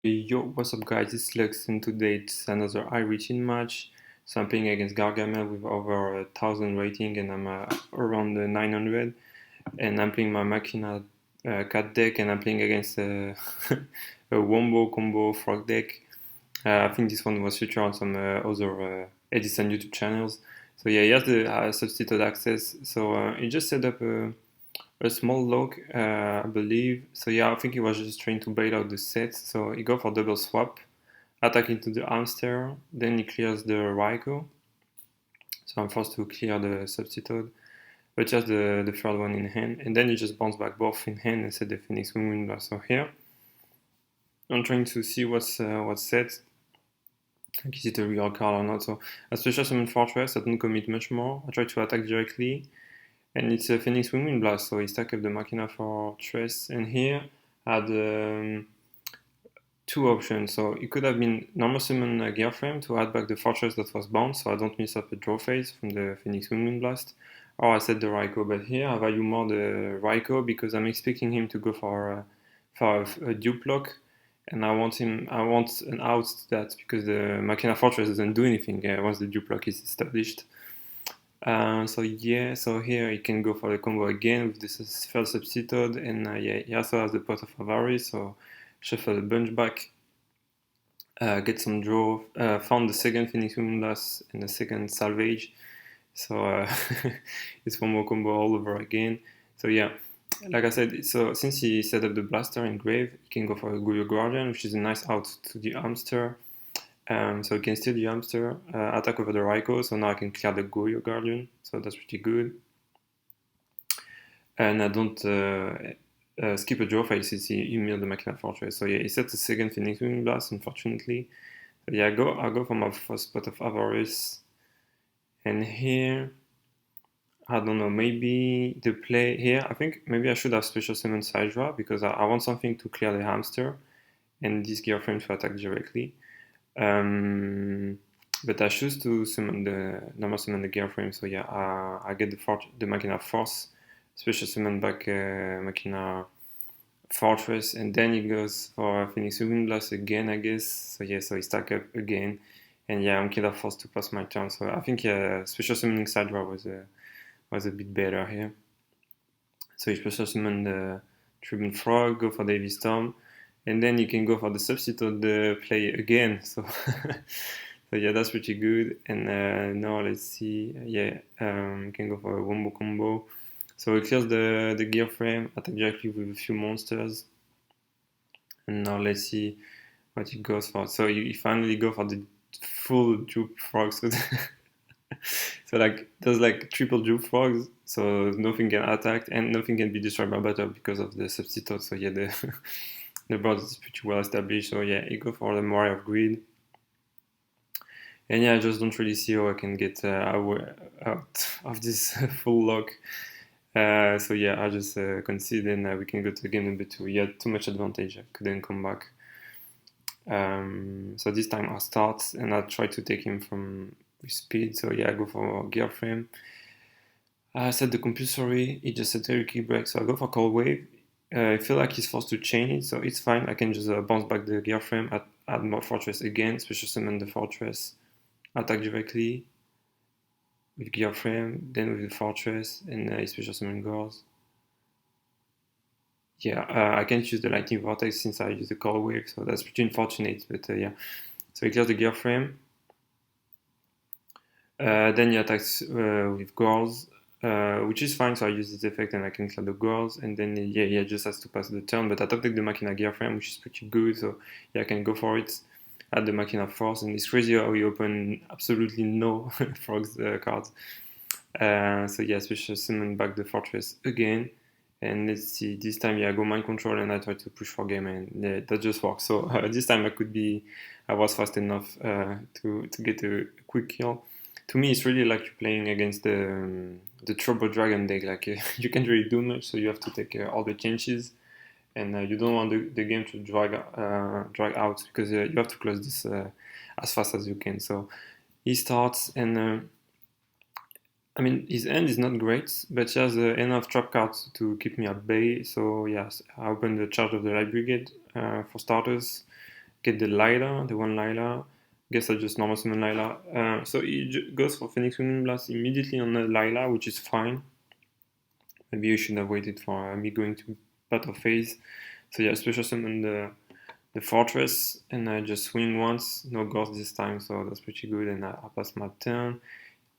Yo, what's up guys, it's Lux and today it's another iRoutine match. So I'm playing against Gargamel with over 1000 rating and I'm around 900. And I'm playing my Machina cat deck and I'm playing against a Wombo combo frog deck. I think this one was featured on some other Edison YouTube channels. So yeah, he has the substitute access. So he just set up a small log, I believe. So yeah, I think he was just trying to bail out the set. So he go for double swap, attack into the hamster, then he clears the Raiko. So I'm forced to clear the substitute, but just the third one in hand, and then he just bounce back both in hand and set the Phoenix Moon Blast. So here, I'm trying to see what's set. Like, is it a real card or not? So a special summon Fortress, I don't commit much more. I try to attack directly. And it's a Phoenix Wind Blast, so he stack up the Machina Fortress. And here I had two options. So it could have been normal summon a Gearframe to add back the Fortress that was bound, so I don't miss up a draw phase from the Phoenix Wind Blast. Or I set the Raiko, but here I value more the Raiko because I'm expecting him to go for a dupe lock. And I want an out to that because the Machina Fortress doesn't do anything once the dupe lock is established. So yeah, so here you can go for the combo again with this first substitute, and yeah, he also has the Pot of Avarice, so shuffle the bunch back, get some draw, found the second Phoenix Blast and the second Salvage, so it's one more combo all over again. So yeah, like I said, so since he set up the Blaster in Grave, he can go for a Goyo Guardian, which is a nice out to the Hamster. So you can steal the hamster, attack over the Raiko, so now I can clear the Goyo Guardian, so that's pretty good. And I don't skip a draw phase since he milled the Machina Fortress. So yeah, he sets the second Phoenix Wind Blast, unfortunately. So yeah, I go for my first Pot of Avarice. And here, I don't know, maybe the play here, I think maybe I should have Special Summon Sidra because I want something to clear the hamster and this Gearframe to attack directly. But I choose to summon the normal summon the Gearframe, so yeah, I get the Machina Force, special summon back Machina Fortress, and then he goes for Phoenix Wind Blast again, I guess. So yeah, so he stack up again, and yeah, I'm kind of forced to pass my turn. So I think special summoning Sidra was a bit better here. So he special summon the Tribune Frog, go for Davy Storm, and then you can go for the substitute play again. So, so yeah, that's pretty good. And now let's see. Yeah, you can go for a Wombo combo. So it clears the gear frame, attack directly with a few monsters. And now let's see what he goes for. So you finally go for the full dupe frogs. So like there's like triple dupe frogs, so nothing can attack and nothing can be destroyed by battle because of the substitute. So yeah, the board is pretty well established. So yeah, you go for the Moray of Greed. And yeah, I just don't really see how I can get out of this full lock. So yeah, I just concede and we can go to game number 2. He had too much advantage, I couldn't come back. So this time I start and I try to take him from with speed. So yeah, I go for gear frame. I set the compulsory, he just set a key break, so I go for cold wave. I feel like he's forced to chain it, so it's fine. I can just bounce back the gear frame, add more fortress again, special summon the fortress, attack directly with gear frame, then with the fortress, and special summon Gores. Yeah, I can't use the lightning vortex since I use the cold wave, so that's pretty unfortunate, but yeah. So he clears the gear frame. Then he attacks with Gores, which is fine, so I use this effect and I can clear the Gores, and then yeah, he just has to pass the turn, but I top deck the Machina Gearframe, which is pretty good, so yeah, I can go for it, add the Machina Force, and it's crazy how we open absolutely no Frogs cards. So yeah, special summon back the Fortress again, and let's see, this time yeah, I go Mind Control and I try to push for game, and yeah, that just works, so this time I was fast enough to get a quick kill. To me, it's really like you're playing against the Turbo Dragon deck. Like you can't really do much, so you have to take all the chances, and you don't want the game to drag out because you have to close this as fast as you can. So he starts, and I mean his end is not great, but he has enough trap cards to keep me at bay. So yes, I open the Charge of the Light Brigade for starters. get the Lila, the one Lila. Guess I just normal summon Lila. So he goes for Phoenix Wing Blast immediately on the Lila, which is fine. Maybe you should have waited for me going to battle phase. So yeah, special summon the Fortress, and I just swing once, no Ghost this time, so that's pretty good, and I pass my turn.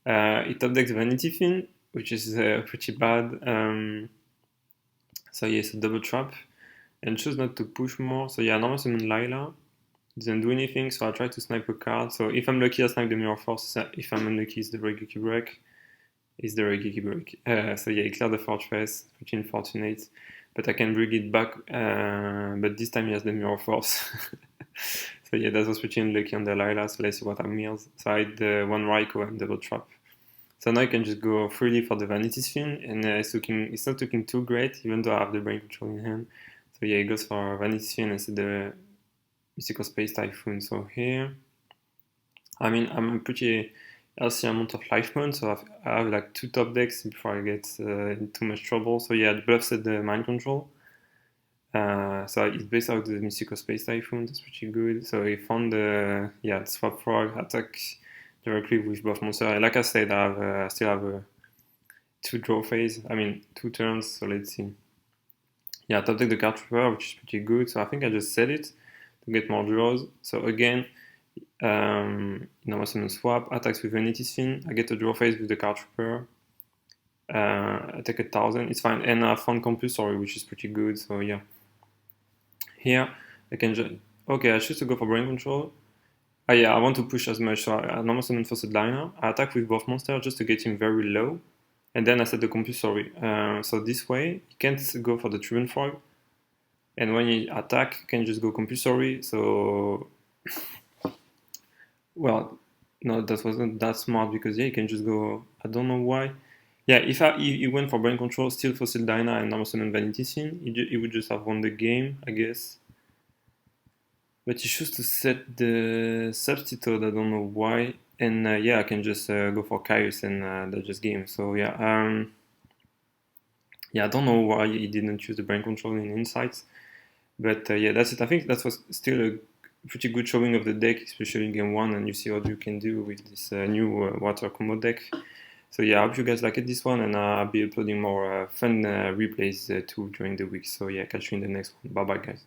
It top decks Vanity Fiend, which is pretty bad. So yeah, it's a double trap, and choose not to push more. So yeah, normal summon Lila. Doesn't do anything, so I try to snipe a card. So if I'm lucky, I snipe the Mirror Force. If I'm unlucky, it's the Regeki Break. It's the Regeki Break. So yeah, I clear the Fortress, pretty unfortunate. But I can bring it back, but this time he has the Mirror Force. So yeah, that was pretty unlucky on the Lila, so let's see what I mills. So I had one Raikou and double trap. So now I can just go freely for the Vanity Fiend, and it's not looking too great, even though I have the Brain Control in hand. So yeah, it goes for Vanity Fiend instead of the Mystical Space Typhoon. So here, I mean, I'm a pretty healthy amount of life points, so I have like 2 top decks before I get in too much trouble. So yeah, the bluff set the Mind Control. So it's based out the Mystical Space Typhoon, that's pretty good. So he found the Swap Frog, attack directly with both monsters. And like I said, I still have a 2 draw phase, 2 turns, so let's see. Yeah, top deck the Card Trooper, which is pretty good, so I think I just set it to get more draws. So again, normal summon swap, attacks with Vanity Fiend, I get a draw phase with the Card Trooper. I take 1,000, it's fine, and I found Compulsory, which is pretty good, so yeah. Here, I can just, okay, I choose to go for Brain Control. Yeah, I want to push as much, so I normal summon First Liner. I attack with both monsters just to get him very low, and then I set the Compulsory. So this way, he can't go for the Tribune Frog, and when he attack, he can just go Compulsory, so... Well, no, that wasn't that smart, because yeah, he can just go, I don't know why. Yeah, if he went for Brain Control, still Fossil Dyna and normal summon Vanity Fiend, he would just have won the game, I guess. But he chose to set the Substitute, I don't know why. And yeah, I can just go for Caius and that's just game. So yeah, I don't know why he didn't choose the Brain Control in Insights. But yeah, that's it. I think that was still a pretty good showing of the deck, especially in game 1, and you see what you can do with this new Water Combo deck. So yeah, I hope you guys liked this one, and I'll be uploading more fun replays too during the week. So yeah, catch you in the next one. Bye bye guys.